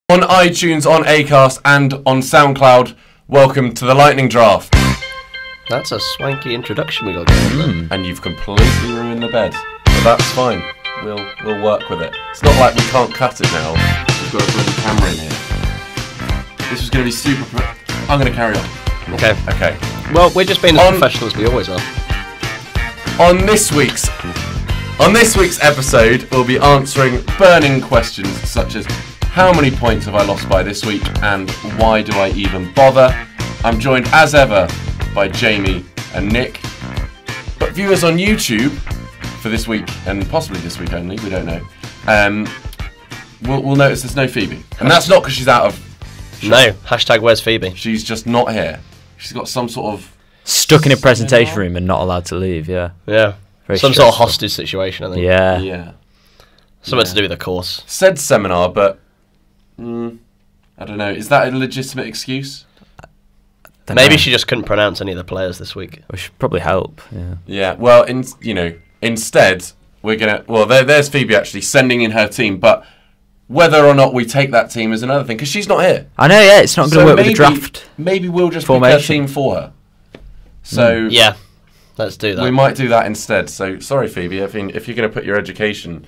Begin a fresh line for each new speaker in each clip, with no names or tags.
On iTunes, on Acast, and on SoundCloud, welcome to the Lightning Draft.
That's a swanky introduction we got going on.
And you've completely ruined the bed, but that's fine. We'll work with it. It's not like we can't cut it now. We've got a bloody camera in here. This was going to be super. I'm going to carry on.
Okay. Well, we're just being as professional as we always are.
On this week's episode, we'll be answering burning questions such as how many points have I lost by this week and why do I even bother? I'm joined as ever by Jamie and Nick. But viewers on YouTube for this week and possibly this week only, we don't know, we'll notice there's no Phoebe. And that's not because she's out of...
No, hashtag where's Phoebe?
She's just not here. She's got some sort of...
Stuck in a presentation room and not allowed to leave, yeah.
Yeah.
Very
some
stressful.
sort of hostage situation, I think.
Yeah.
Yeah.
Something to do with the course.
Said seminar, but... I don't know. Is that a legitimate excuse?
Maybe she just couldn't pronounce any of the players this week.
Which should probably help, yeah.
Yeah, well, instead, we're going to... Well, there's Phoebe actually sending in her team, but whether or not we take that team is another thing, because she's not here.
I know, yeah, it's not going to work with the draft.
Maybe we'll just
formation.
pick her team for her. So
yeah, let's do that.
We might do that instead. So, sorry, Phoebe, if you're going to put your education,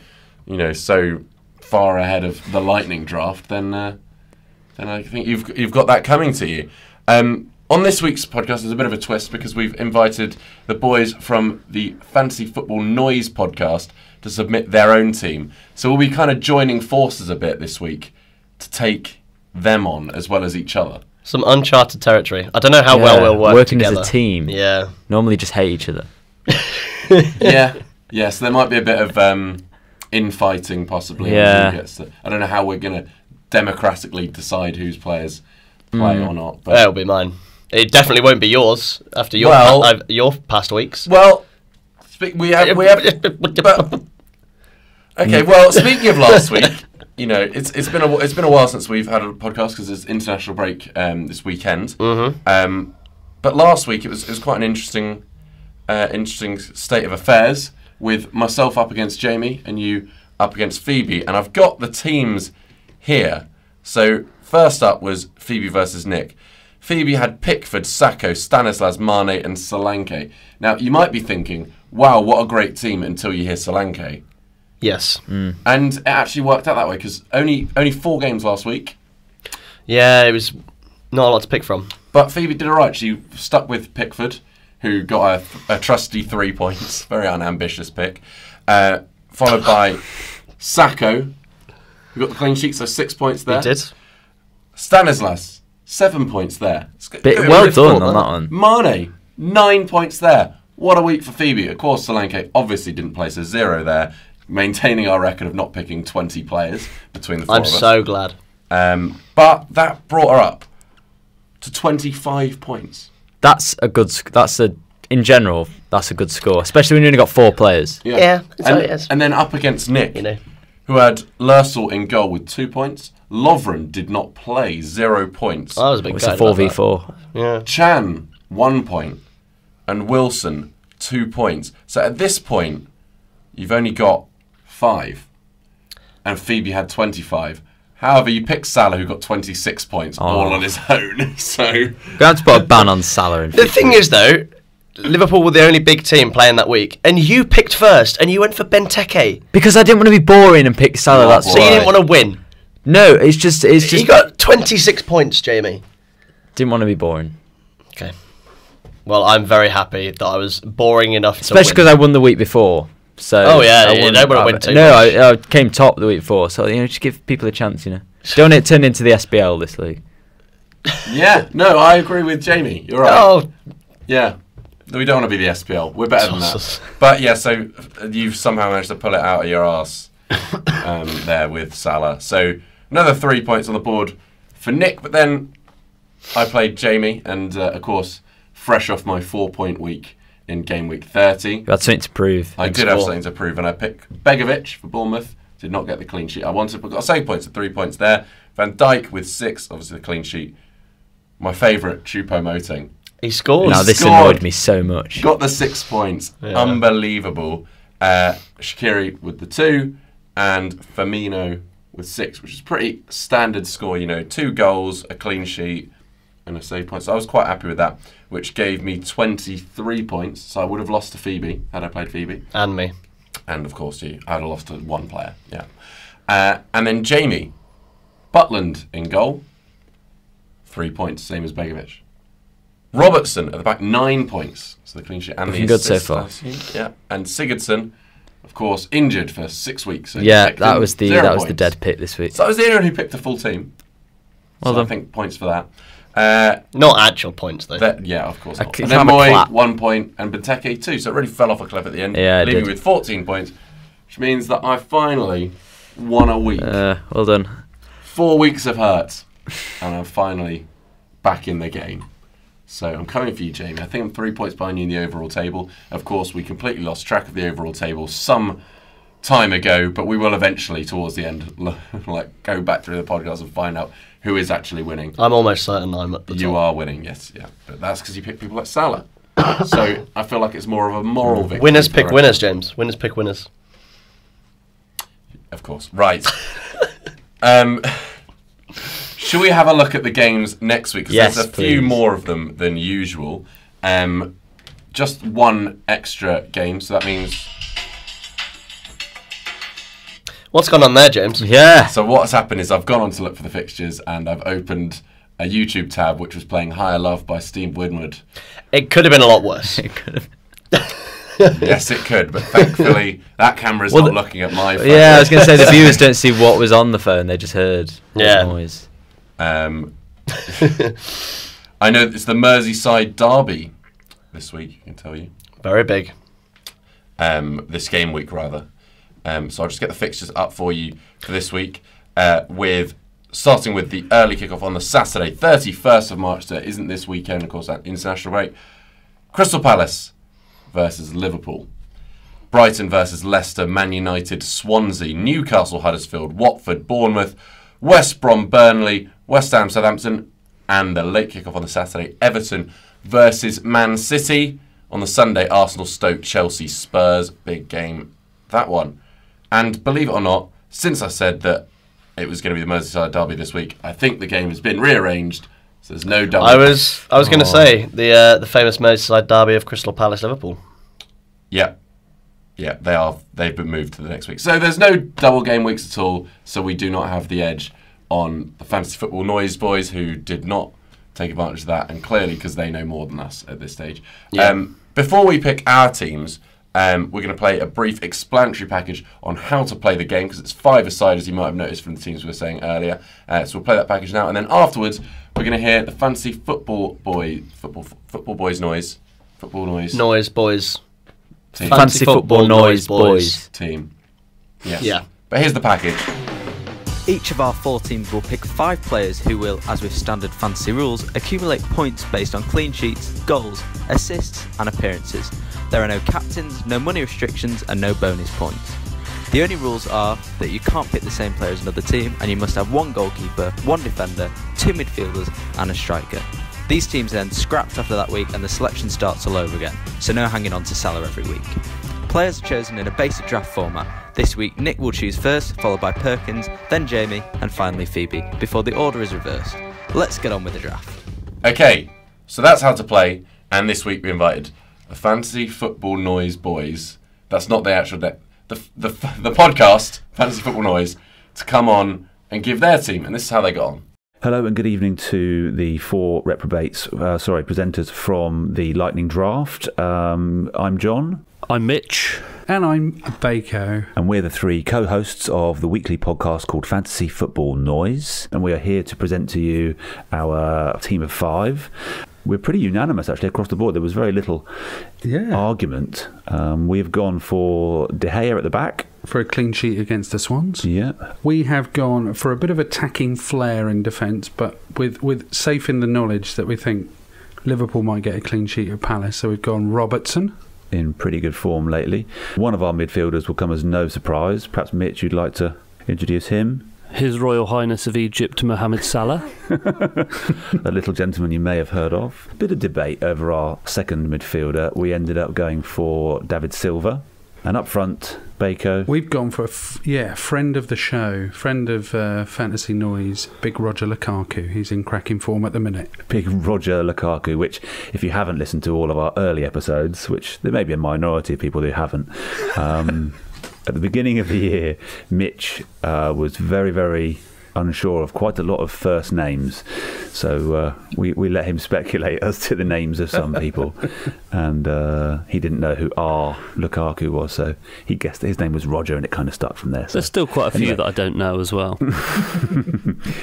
so far ahead of the Lightning Draft, then I think you've got that coming to you. On this week's podcast, there's a bit of a twist because we've invited the boys from the Fantasy Football Noise podcast to submit their own team. So we'll be kind of joining forces a bit this week to take them on as well as each other.
Some uncharted territory. I don't know how well we'll work
working
together.
as a team.
Yeah.
Normally just hate each other.
Yeah, so there might be a bit of infighting possibly.
Yeah.
I don't know how we're going to democratically decide whose players play or not. But
It'll be mine. It definitely won't be yours after your past weeks.
Well, we have. Okay. Well, speaking of last week, it's been a while since we've had a podcast because there's international break this weekend.
Mm-hmm.
But last week it was quite an interesting state of affairs with myself up against Jamie and you up against Phoebe, and I've got the teams here. So first up was Phoebe versus Nick. Phoebe had Pickford, Sacco, Stanislas, Mane and Solanke. Now, you might be thinking, wow, what a great team until you hear Solanke.
Yes.
And it actually worked out that way because only 4 games last week.
Yeah, it was not a lot to pick from.
But Phoebe did all right. She stuck with Pickford, who got a trusty 3 points. Very unambitious pick. Followed by Sacco, who got the clean sheet, so 6 points there.
He did.
Stanislas, 7 points there.
Well done on that one.
Mane, 9 points there. What a week for Phoebe. Of course, Solanke obviously didn't place a 0 there, maintaining our record of not picking 20 players between the 4 of us.
I'm so glad.
But that brought her up to 25 points.
In general, that's a good score, especially when you only got 4 players.
Yeah, that's how it is.
And then up against Nick, who had Lursel in goal with 2 points. Lovren did not play, 0 points.
I was a bit
It's a 4v4.
Yeah.
Chan, 1 point. And Wilson, 2 points. So at this point, you've only got 5. And Phoebe had 25. However, you picked Salah, who got 26 points, all on his own. So
We're going to have to put a ban on Salah.
The thing is, though, Liverpool were the only big team playing that week, and you picked first, and you went for Benteke.
Because I didn't want to be boring and pick Salah. That's
so you didn't want to win.
No, it's just.
You got 26 points, Jamie.
Didn't want to be boring.
Okay. Well, I'm very happy that I was boring enough
Especially because I won the week before. So
you don't want to win too much.
I came top the week before, so just give people a chance, Don't it turn into the SBL this league?
yeah, no, I agree with Jamie. You're right.
Oh,
yeah. We don't want to be the SPL. We're better than that. But yeah, so you've somehow managed to pull it out of your arse there with Salah. So another 3 points on the board for Nick. But then I played Jamie, and of course, fresh off my 4-point week in game week 30.
You had something to prove.
I did have something to prove, and I picked Begovic for Bournemouth. Did not get the clean sheet I wanted, but got 7 points at 3 points there. Van Dijk with 6, obviously the clean sheet. My favourite, Choupo-Moting.
he scored.
Now this annoyed me so much.
Got the 6 points. Yeah. Unbelievable. Shaqiri with the 2, and Firmino with 6, which is pretty standard score. 2 goals, a clean sheet, and a save point. So I was quite happy with that, which gave me 23 points. So I would have lost to Phoebe had I played Phoebe.
And me.
And of course you. I'd have lost to one player, yeah. And then Jamie, Butland in goal, 3 points, same as Begovic. Robertson at the back, 9 points. So the clean sheet and the
assist. Good
so far. Yeah. And Sigurdsson, of course, injured for 6 weeks. So
that was the dead pick this week.
So I was the only one who picked a full team.
Well
so
done.
I think points for that.
Not actual points, though.
Yeah, of course not. And then Moy, 1 point, and Benteke, 2. So it really fell off a cliff at the end, leaving me with 14 points, which means that I finally won a week.
Well done.
4 weeks of hurt, and I'm finally back in the game. So I'm coming for you, Jamie. I think I'm 3 points behind you in the overall table. Of course, we completely lost track of the overall table some time ago, but we will eventually, towards the end, go back through the podcast and find out who is actually winning.
I'm almost certain I'm at the top.
You are winning, yes, yeah. But that's because you pick people like Salah. So I feel like it's more of a moral victory.
Winners pick winners, James. Winners pick winners.
Of course. Right. Should we have a look at the games next week? Because there's a few more of them than usual. Just one extra game, so that means...
What's gone on there, James?
Yeah.
So what's happened is I've gone on to look for the fixtures and I've opened a YouTube tab which was playing Higher Love by Steve Winwood.
It could have been a lot worse.
It could have.
Yes, it could, but thankfully that camera's not looking at my phone.
Yeah, I was going to say the viewers don't see what was on the phone; they just heard the noise.
I know it's the Merseyside derby this week. I can tell you.
Very big.
This game week, rather. So I'll just get the fixtures up for you for this week, starting with the early kickoff on the Saturday, 31st of March. There isn't this weekend, of course, that international break. Crystal Palace versus Liverpool. Brighton versus Leicester, Man United, Swansea, Newcastle, Huddersfield, Watford, Bournemouth, West Brom, Burnley, West Ham, Southampton, and the late kickoff on the Saturday, Everton versus Man City. On the Sunday, Arsenal, Stoke, Chelsea, Spurs. Big game, that one. And believe it or not, since I said that it was going to be the Merseyside derby this week, I think the game has been rearranged, so there's no double.
I was going to say the famous Merseyside derby of Crystal Palace Liverpool.
Yeah, they've been moved to the next week. So there's no double game weeks at all. So we do not have the edge on the Fantasy Football Noise boys, who did not take advantage of that, and clearly because they know more than us at this stage. Yeah. Before we pick our teams, we're going to play a brief explanatory package on how to play the game, because it's 5-a-side, as you might have noticed from the teams we were saying earlier. So we'll play that package now, and then afterwards we're going to hear the Fantasy Football Boys noise. Football noise.
Noise boys.
Team.
Fantasy Football Noise boys.
Team. Yes.
Yeah.
But here's the package.
Each of our 4 teams will pick 5 players who will, as with standard fantasy rules, accumulate points based on clean sheets, goals, assists and appearances. There are no captains, no money restrictions and no bonus points. The only rules are that you can't pick the same player as another team, and you must have 1 goalkeeper, 1 defender, 2 midfielders and a striker. These teams are then scrapped after that week and the selection starts all over again, so no hanging on to Salah every week. Players are chosen in a basic draft format. This week Nick will choose first, followed by Perkins, then Jamie and finally Phoebe, before the order is reversed. Let's get on with the draft.
Okay, so that's how to play, and this week we invited the Fantasy Football Noise boys. That's not the actual the podcast, Fantasy Football Noise, to come on and give their team, and this is how they got on.
Hello and good evening to the 4 presenters from the Lightning Draft. I'm John.
I'm Mitch. And I'm Bako.
And we're the 3 co-hosts of the weekly podcast called Fantasy Football Noise. And we are here to present to you our team of 5. We're pretty unanimous, actually, across the board. There was very little argument. We've gone for De Gea at the back.
For a clean sheet against the Swans.
Yeah.
We have gone for a bit of attacking flair in defence, but with safe in the knowledge that we think Liverpool might get a clean sheet at Palace. So we've gone Robertson.
In pretty good form lately. One of our midfielders will come as no surprise. Perhaps, Mitch, you'd like to introduce him?
His Royal Highness of Egypt, Mohamed Salah.
A little gentleman you may have heard of. Bit of debate over our second midfielder. We ended up going for David Silva. And up front, Bako.
We've gone for friend of the show, friend of Fantasy Noise, Big Roger Lukaku. He's in cracking form at the minute.
Big Roger Lukaku, which, if you haven't listened to all of our early episodes, which there may be a minority of people who haven't, at the beginning of the year, Mitch was very, very unsure of quite a lot of first names, so we let him speculate as to the names of some people, and he didn't know who R. Lukaku was, so he guessed that his name was Roger, and it kind of stuck from there. So.
There's still quite a few
Anyway.
that I don't know as well.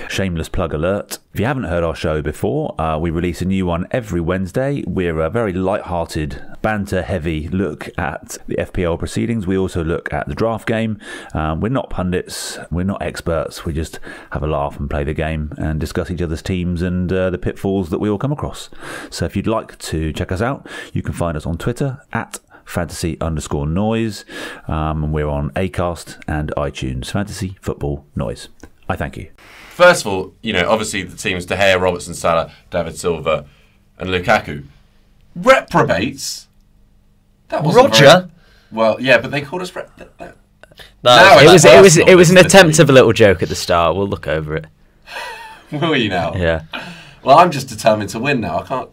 Shameless plug alert. If you haven't heard our show before, we release a new one every Wednesday. We're a very light-hearted, banter-heavy look at the FPL proceedings. We also look at the draft game. We're not pundits, we're not experts, we just have a laugh and play the game and discuss each other's teams and the pitfalls that we all come across. So if you'd like to check us out, you can find us on Twitter at fantasy_noise. And we're on Acast and iTunes. Fantasy Football Noise. I thank you.
First of all, obviously the teams De Gea, Robertson, Salah, David Silva, and Lukaku. Reprobates. That wasn't
Roger?
very- well, yeah, but they called us.
No,
Now
It was
personal,
it was an
this
attempt
week.
of a little joke at the start. We'll look over it.
Will you now?
Yeah.
Well, I'm just determined to win now. I can't.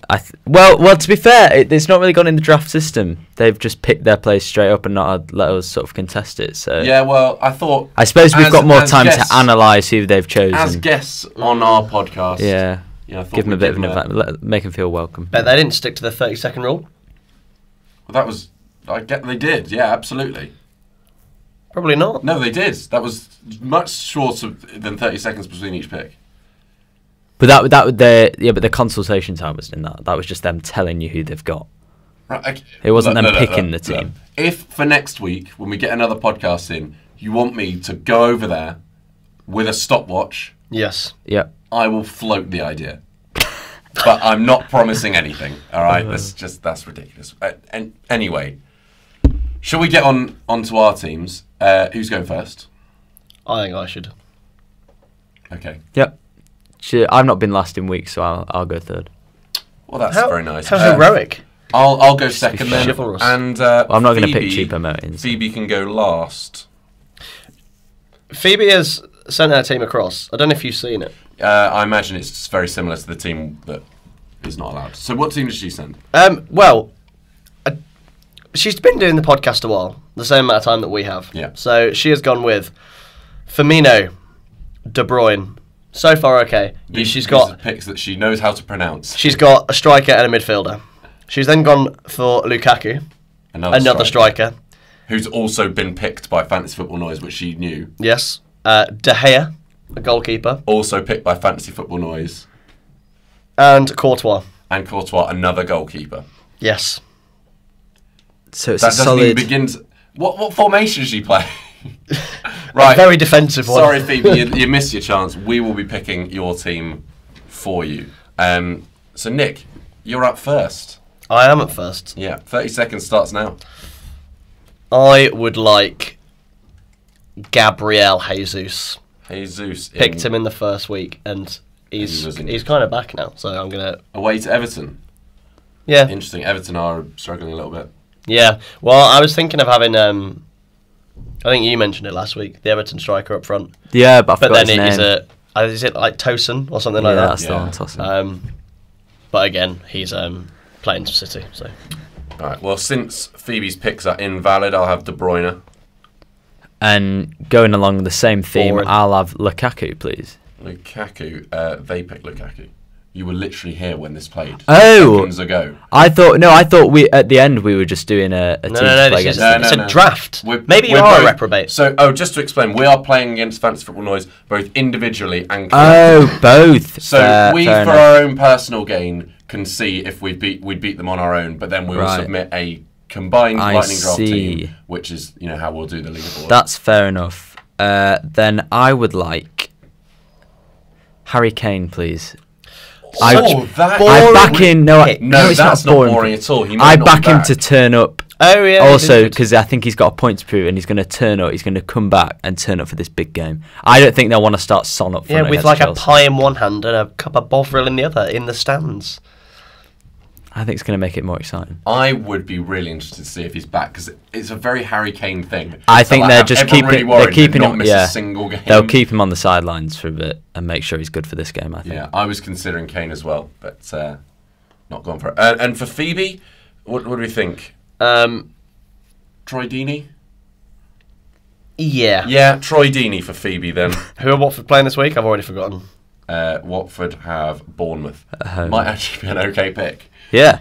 Well, to be fair, it's not really gone in the draft system. They've just picked their place straight up and not let us sort of contest it. So
Yeah, well, I thought.
I suppose we've got more
as
time
guests-
to analyse who they've chosen.
As guests on our podcast.
Yeah.
I thought
Give them a
we'd
bit of
give
an
them
advantage. Make them feel welcome.
Bet they didn't stick to the 30-second rule.
Well, that was. I get they did. Yeah, absolutely.
Probably not.
No, they did. That was much shorter than 30 seconds between each pick.
But but the consultation time wasn't in that. That was just them telling you who they've got.
Right, okay.
It wasn't them
Look,
picking
look,
the
look.
team.
If for next week, when we get another podcast in, you want me to go over there with a stopwatch,
Yes.
Yep.
I will float the idea. But I'm not promising anything. All right, that's ridiculous. And anyway, shall we get onto our teams? Who's going first?
I think I should.
Okay.
Yep. I've not been last in weeks, so I'll go third.
Well, that's very nice.
How heroic.
I'll go second then,
chivalrous.
and
I'm not going to
Phoebe-
pick cheaper mountains.
Phoebe can go last.
Phoebe has sent her team across. I don't know if you've seen it.
I imagine it's very similar to the team that is not allowed. So, what team did she send?
She's been doing the podcast a while, the same amount of time that we have.
Yeah.
So she has gone with Firmino, De Bruyne. So far, okay. She's
These are
got
picks that she knows how to pronounce.
a striker and a midfielder. She's then gone for Lukaku, another striker.
who's also been picked by Fantasy Football Noise, which she knew.
Yes. De Gea, a goalkeeper,
Also picked by Fantasy Football Noise.
and Courtois.
And Courtois, another goalkeeper.
Yes.
So it's
That
a
doesn't
solid.
even begin to... What formation does she play?
A
Right.
very defensive one.
Sorry, Phoebe, you missed your chance. We will be picking your team for you. So, Nick, you're up first.
I am at first.
Yeah, 30 seconds starts now.
I would like Gabriel Jesus.
Jesus.
Picked him in the first week, and he's
wasn't.
kind of back now. So I'm gonna.
Away to Everton.
Yeah.
Interesting. Everton are struggling a little bit.
Yeah. Well, I was thinking of having. I think you mentioned it last week. The Everton striker up front.
Yeah, but I
But
forgot
then
his
it
name.
is it like Tosin or something
Yeah,
like
that's
that?
the
Yeah.
one tossing.
But again, he's playing for City. So
All right. Well, since Phoebe's picks are invalid, I'll have De Bruyne.
And going along the same theme,
Boring.
I'll have Lukaku, please.
Lukaku. They picked Lukaku. You were literally here when this played.
Oh!
Seconds ago.
I thought we at the end we were just doing a team
no,
to play
this is
against.
it's a draft.
We're-
Maybe you
we're
are a
both-
reprobate.
So, just to explain, we are playing against Fantasy Football Noise both individually and
Oh, both.
So we,
fair
for
enough.
our own personal gain, can see if we'd beat them on our own, but then we will
Right.
submit a combined
I
lightning draft
see.
team, which is how we'll do the leaderboard.
That's fair enough. Then I would like Harry Kane, please. I back him. No,
pick.
No,
it's
that's
not boring.
at all. He might
I
not
back
be
him
back.
to turn up.
Oh yeah.
Also, because I think he's got a point to prove, and he's going to turn up. He's going to come back and turn up for this big game. I don't think they'll want to start Son up front
with
against
like
Chelsea.
a pie in one hand and a cup of Bovril in the other in the stands.
I think it's going to make it more exciting.
I would be really interested to see if he's back because it's a very Harry Kane thing.
I think they're just keeping
him.
Miss
a single game.
They'll keep him on the sidelines for a bit and make sure he's good for this game. I think.
Yeah, I was considering Kane as well, but not gone for it. And for Phoebe, what do we think? Troy Deeney?
Yeah.
Yeah, Troy Deeney for Phoebe then.
Who are Watford playing this week? I've already forgotten.
Watford have Bournemouth. Might actually be an okay pick.
Yeah.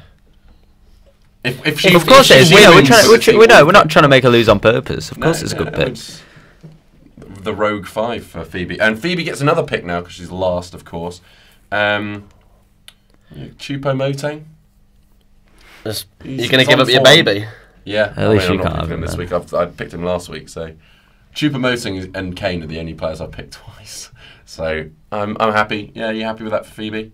If she,
of course
if
it is. We know we're not trying to make her lose on purpose. Of course it's a good pick.
It's the Rogue 5 for Phoebe. And Phoebe gets another pick now because she's last, of course. Choupo-Moting.
You're going to give up your baby?
Yeah.
At least
I'm
you
not
can't have
picking him
him
this week. I picked him last week, so... Choupo-Moting and Kane are the only players I've picked twice. So I'm happy. Yeah, you happy with that for Phoebe?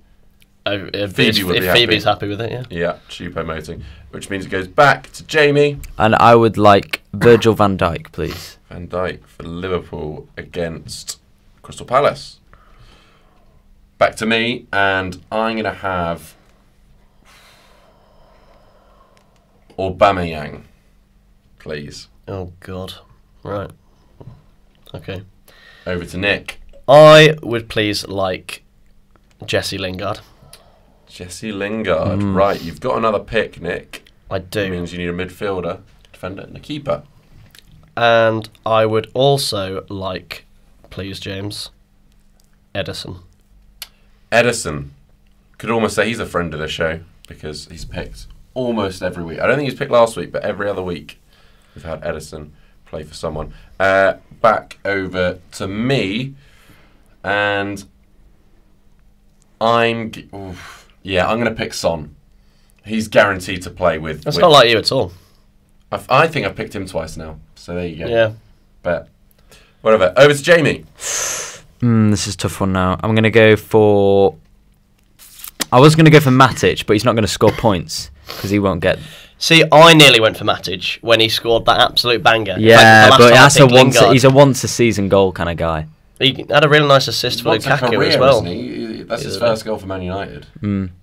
If
Phoebe's
happy with it, yeah.
Yeah, Choupo-Moting, which means it goes back to Jamie.
And I would like Virgil van Dijk, please.
Van Dijk for Liverpool against Crystal Palace. Back to me, and I'm going to have Aubameyang, please.
Oh, God. Right. Okay.
Over to Nick.
I would please like Jesse Lingard.
Jesse Lingard. Right, you've got another pick, Nick.
I do.
That means you need a midfielder, defender, and a keeper.
And I would also like, please, James, Edison.
Edison. Could almost say he's a friend of the show because he's picked almost every week. I don't think he's picked last week, but every other week we've had Edison play for someone. Back over to me, and I'm going to pick Son. He's guaranteed to play with.
That's not like you at all.
I think I've picked him twice now, so there you go.
Yeah.
But whatever. Over to Jamie.
This is a tough one now. I'm going to go for... I was going to go for Matic, but he's not going to score points because he won't get...
See, I nearly went for Matic when he scored that absolute banger.
Yeah, but he's a once-a-season goal kind of guy.
He had a really nice assist for Lukaku as well.
That's his first goal for Man United.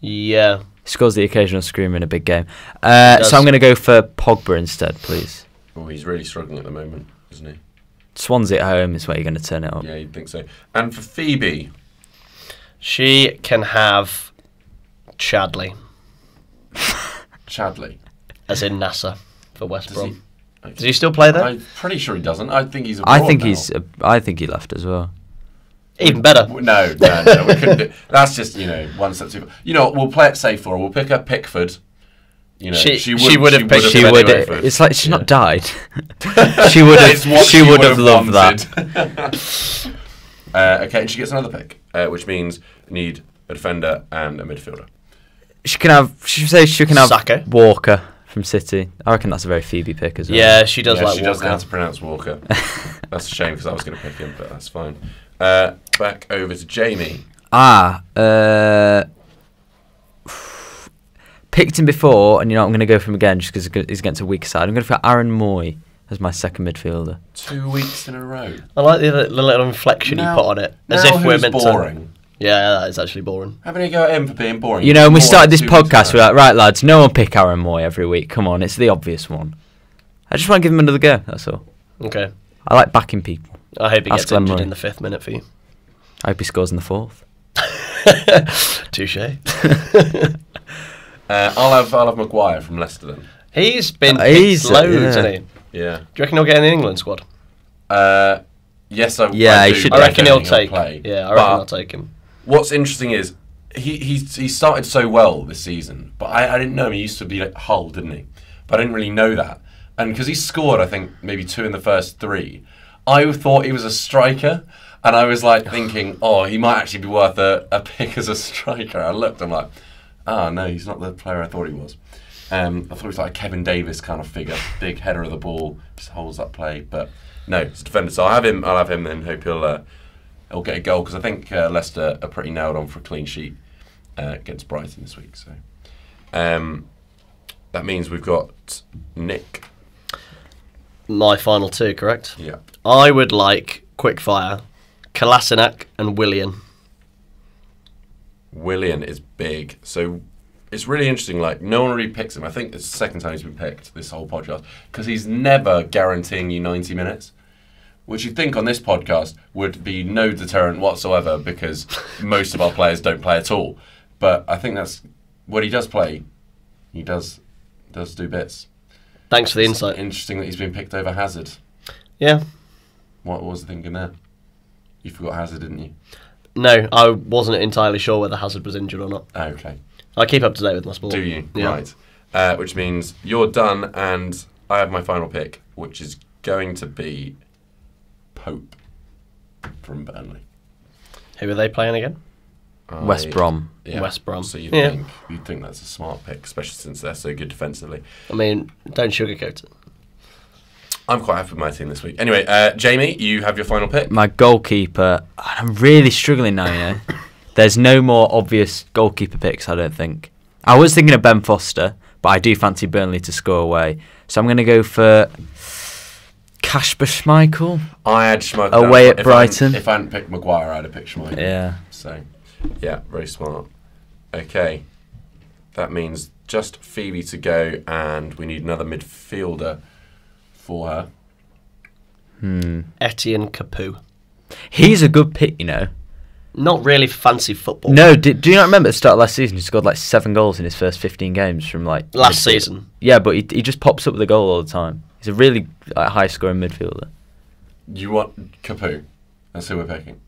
Yeah.
He scores the occasional screamer in a big game. So I'm going to go for Pogba instead, please.
Oh, he's really struggling at the moment, isn't he?
Swansea at home is where you're going to turn it up.
Yeah, you'd think so. And for Phoebe?
She can have Chadley.
Chadley?
As in NASA for West Brom.
Does
he still play there?
I'm pretty sure he doesn't. I think he's abroad
I think he left as well.
Even better.
No, we couldn't do. That's just, one step too far. We'll play it safe for her. We'll pick up Pickford. She would have picked him anyway.
It's like she's not died. She would have loved that.
Okay, and she gets another pick, which means need a defender and a midfielder.
She can have
Saka.
Walker from City. I reckon that's a very Phoebe pick as well.
Yeah, she does like Walker.
She does know how to pronounce Walker. That's a shame because I was going to pick him, but that's fine. Back over to Jamie.
Picked him before, and I'm going to go for him again just because he's against a weaker side. I'm going to go for Aaron Moy as my second midfielder.
2 weeks in a row.
I like the little inflection you put on it, as if we're meant
boring.
Yeah, that is actually boring.
Having a go at him for being boring.
When we started this podcast, we're like, right, lads, no one pick Aaron Moy every week. Come on, it's the obvious one. I just want to give him another go, that's all.
Okay.
I like backing people.
I hope he gets injured in the 5th minute for you.
I hope he scores in the 4th.
Touche.
I'll have Maguire from Leicester then.
He's been loads, hasn't he?
Yeah.
Do you reckon he'll get in the England squad?
Yes, I
he should.
I reckon he'll
play.
Yeah, I reckon I'll take him.
What's interesting is he started so well this season, but I didn't know him. He used to be like Hull, didn't he? But I didn't really know that. And because he scored, I think, maybe 2 in the first 3, I thought he was a striker. And I was like thinking, he might actually be worth a pick as a striker. I looked, I'm like, no, he's not the player I thought he was. I thought he was like a Kevin Davis kind of figure, big header of the ball, just holds that play. But no, it's a defender. So I'll have him and hope he'll get a goal because I think Leicester are pretty nailed on for a clean sheet against Brighton this week. So that means we've got Nick.
My final 2, correct?
Yeah.
I would like quickfire Kolasinac and Willian.
Willian is big. So it's really interesting. Like, no one really picks him. I think it's the second time he's been picked this whole podcast because he's never guaranteeing you 90 minutes, which you'd think on this podcast would be no deterrent whatsoever because most of our players don't play at all. But I think that's when he does play, he does do bits.
Thanks for the insight.
Interesting that he's been picked over Hazard.
Yeah.
What was the thinking there? You forgot Hazard, didn't you?
No, I wasn't entirely sure whether Hazard was injured or not.
Oh, okay.
I keep up to date with my sport.
Do you?
Yeah.
Right. Which means you're done, and I have my final pick, which is going to be Pope from Burnley.
Who are they playing again?
West Brom.
Yeah.
West Brom.
So you'd think that's a smart pick, especially since they're so good defensively.
I mean, don't sugarcoat it.
I'm quite happy with my team this week. Anyway, Jamie, you have your final pick.
My goalkeeper. I'm really struggling now, you know. There's no more obvious goalkeeper picks, I don't think. I was thinking of Ben Foster, but I do fancy Burnley to score away. So I'm going to go for Kasper Schmeichel.
I had Schmeichel
away at Brighton.
If I hadn't picked Maguire, I'd have picked Schmeichel.
Yeah.
So, yeah, very smart. Okay. That means just Phoebe to go, and we need another midfielder for her.
Etienne Capoue.
He's a good pick, you know.
Not really fancy football.
No, do you not remember at the start of last season he scored like 7 goals in his first 15 games from like...
Last season.
Yeah, but he just pops up with a goal all the time. He's a really high-scoring midfielder.
You want Capoue? That's who we're picking.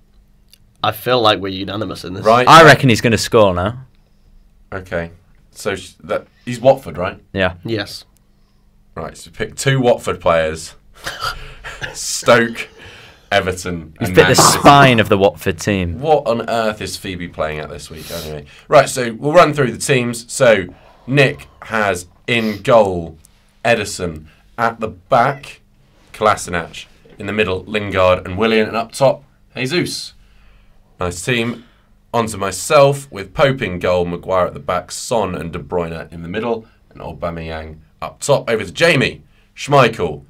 I feel like we're unanimous in this.
Right.
I reckon he's going to score now.
Okay. So he's Watford, right?
Yeah.
Yes.
Right, so pick 2 Watford players. Stoke, Everton,
He's
and
picked
Man
the
City.
spine of the Watford team.
What on earth is Phoebe playing at this week, anyway? Right, so we'll run through the teams. So Nick has in goal Edison, at the back Kolasinac, in the middle Lingard and Willian, and up top Jesus. Nice team. On to myself with Pope in goal, Maguire at the back, Son and De Bruyne in the middle, and Aubameyang up top. Over to Jamie, Schmeichel,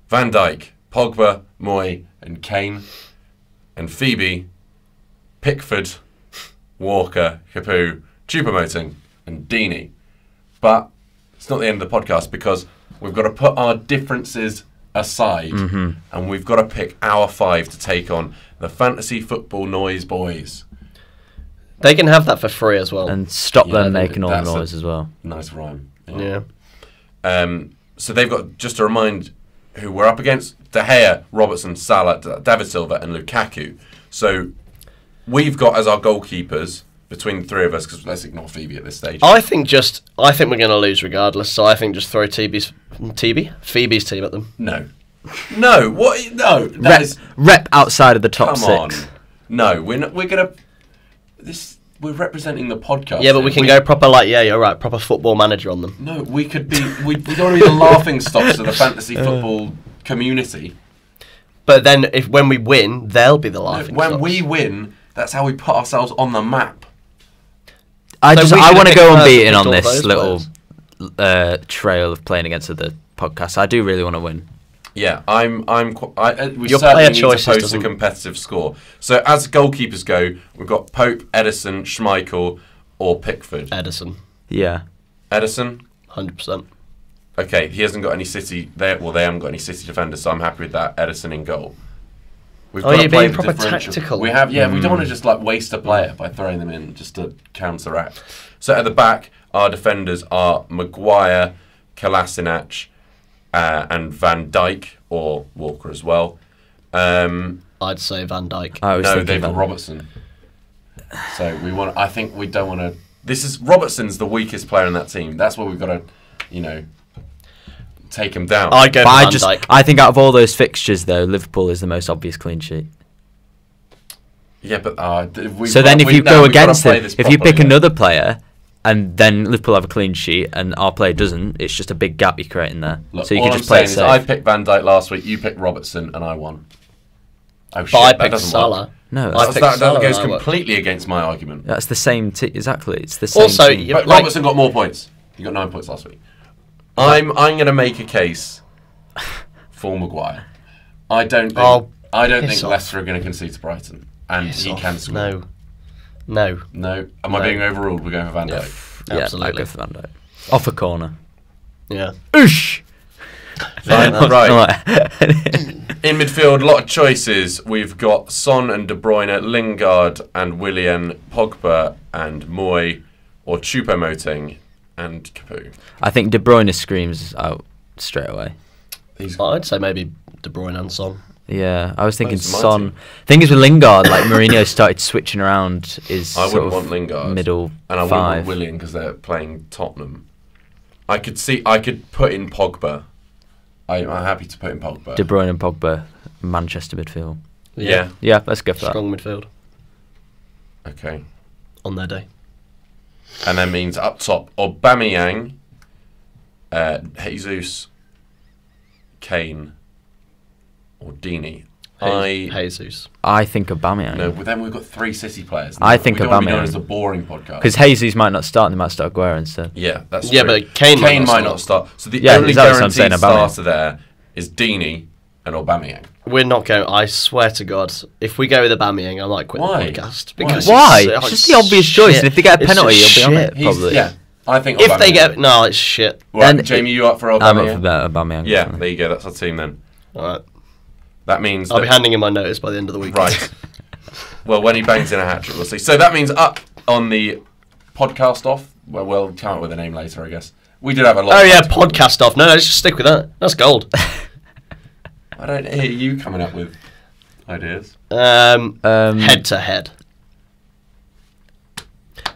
Van Dijk, Pogba, Moy and Kane, and Phoebe, Pickford, Walker, Capoue, Choupo-Moting and Deeney. But it's not the end of the podcast because we've got to put our differences aside and we've got to pick our 5 to take on the Fantasy Football Noise boys.
They can have that for free as well.
And stop
Yeah,
them making all the
that's
noise as well.
Nice rhyme.
Yeah.
So they've got, just to remind who we're up against, De Gea, Robertson, Salah, David Silva and Lukaku. So we've got as our goalkeepers, between the 3 of us, because let's ignore Phoebe at this stage.
I think we're going to lose regardless, so I think just throw Phoebe's team at them.
No. What? No.
Rep outside of the top
Come
6.
on. No, we're going to... We're representing the podcast.
Yeah, but we can go proper, you're right, proper football manager on them.
No, we could be... we don't want to be the laughing stocks of the fantasy football community.
But then, when we win, they'll be the laughing
When
stocks.
we win, that's how we put ourselves on the map.
I
So we
want
could've
to go
picked
unbeaten
first
on
and picked all
this
those
little trail of playing against other podcasts. I do really want to win.
Yeah, we
Your
certainly
player
need to
choices
post a
doesn't-
competitive score. So as goalkeepers go, we've got Pope, Edison, Schmeichel, or Pickford.
Edison,
Yeah.
Edison?
100%.
Okay, he hasn't got any City... they haven't got any City defenders, so I'm happy with that. Edison in goal. We've
Oh,
got to
you're
play
being
the
proper
differential.
tactical.
We have, we don't want to just waste a player by throwing them in just to counteract. So at the back, our defenders are Maguire, Kolasinac, and Van Dijk, or Walker as well.
I'd say Van Dijk.
I was
No,
thinking
they've got
that.
Robertson. So I think we don't want to... Robertson's the weakest player in that team. That's where we've got to, take him down.
I'd go for
But
Van Dijk.
I think out of all those fixtures, though, Liverpool is the most obvious clean sheet.
Yeah, but
So then if you go against
it,
it, if you pick another player, and then Liverpool have a clean sheet, and our player doesn't, it's just a big gap you're creating there.
Look,
so you
all
can
I'm
just play it
saying is I
safe.
picked Van Dijk last week, you picked Robertson, and I won. Oh,
But
shit,
I
that
picked
doesn't
Salah.
work.
No,
I picked
That
Salah
goes
and I won.
completely against my argument.
that's the same. Exactly, it's the same.
Also,
team.
you-
But
like-
Robertson got more points. He got 9 points last week. I'm going to make a case for Maguire. I don't think
piss off.
Leicester are going to concede to Brighton, and
Piss
he
off.
can score.
No.
No. Am I being overruled? We're going for Van Dijk.
Yeah, I'd
Absolutely.
go for Van Dijk. Off a corner.
Yeah.
Oosh!
Right. In midfield, a lot of choices. We've got Son and De Bruyne, Lingard and Willian, Pogba and Moy, or Choupo-Moting and Capu.
I think De Bruyne screams out straight away.
I'd say maybe De Bruyne and Son.
Yeah, I was thinking
Those are my
Son.
two.
Thing is with Lingard, like Mourinho started switching around his
I
sort
wouldn't
of
want Lingard.
middle
And I wouldn't
five.
want Willian because they're playing Tottenham. I could put in Pogba. I'm happy to put in Pogba.
De Bruyne and Pogba, Manchester midfield.
Yeah.
Yeah, let's go for that.
Strong midfield
Okay.
on their day.
And that means up top, Aubameyang, Jesus, Kane, or Dini.
Jesus.
I think Aubameyang.
No, but then we've got 3 City players.
I think
we don't want to be known
Aubameyang.
as the boring podcast.
Because Jesus might not start, and they might start Aguero instead.
Yeah, that's
Yeah,
true.
but Kane might not
start. So the
Yeah,
only
that's what I'm saying,
guaranteed
Aubameyang.
starter there is Dini and Aubameyang.
We're not going. I swear to God, if we go with Aubameyang, I might quit
Why?
the podcast.
Why?
Because
Why?
It's,
It's just the obvious choice.
shit.
And if they get a
It's
penalty,
just
you'll be on
shit.
it, probably.
Yeah, I think
If they
Aubameyang.
get no, it's shit.
Right,
Then-
Jamie, you up for
I'm
Aubameyang?
up for that, Aubameyang.
Yeah,
definitely.
there you go. That's our team then.
All right,
That means
I'll be
that-
handing in my notice by the end of the week.
Right. Well, when he bangs in a hat trick, we'll see. So that means up on the podcast off. Well, we'll come up with a name later, I guess. We did have a lot.
Oh
of
yeah,
fun.
podcast off. No, let's just stick with that. That's gold.
I don't hear you coming up with ideas.
Head to head.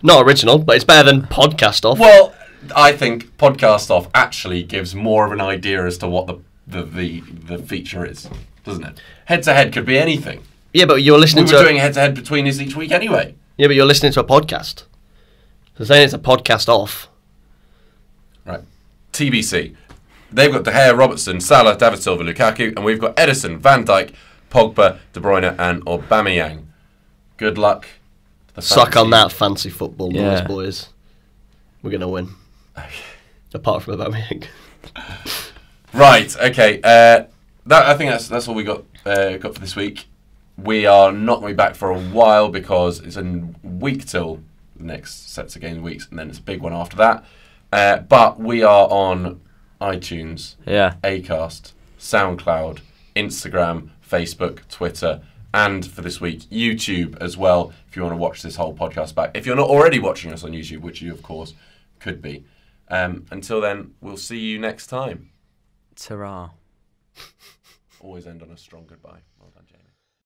Not original, but it's better than podcast off.
Well, I think podcast off actually gives more of an idea as to what the feature is, doesn't it? Head to head could be anything.
Yeah, but you're
We
listening
were
to.
doing head to head between us each week anyway.
Yeah, but you're listening to a podcast. So saying it's a podcast off.
Right. TBC. They've got De Gea, Robertson, Salah, David Silva, Lukaku, and we've got Edison, Van Dijk, Pogba, De Bruyne, and Aubameyang. Good luck. To the
Suck on
fancy-
that fancy football noise,
Yeah.
boys. We're gonna win. Apart from Aubameyang.
Right. Okay. I think that's all we got for this week. We are not going to be back for a while because it's a week till the next sets of games weeks, and then it's a big one after that. But we are on iTunes,
Yeah.
Acast, SoundCloud, Instagram, Facebook, Twitter, and for this week, YouTube as well, if you want to watch this whole podcast back. If you're not already watching us on YouTube, which you, of course, could be. Until then, we'll see you next time.
Ta-ra.
Always end on a strong goodbye. Well done, Jamie.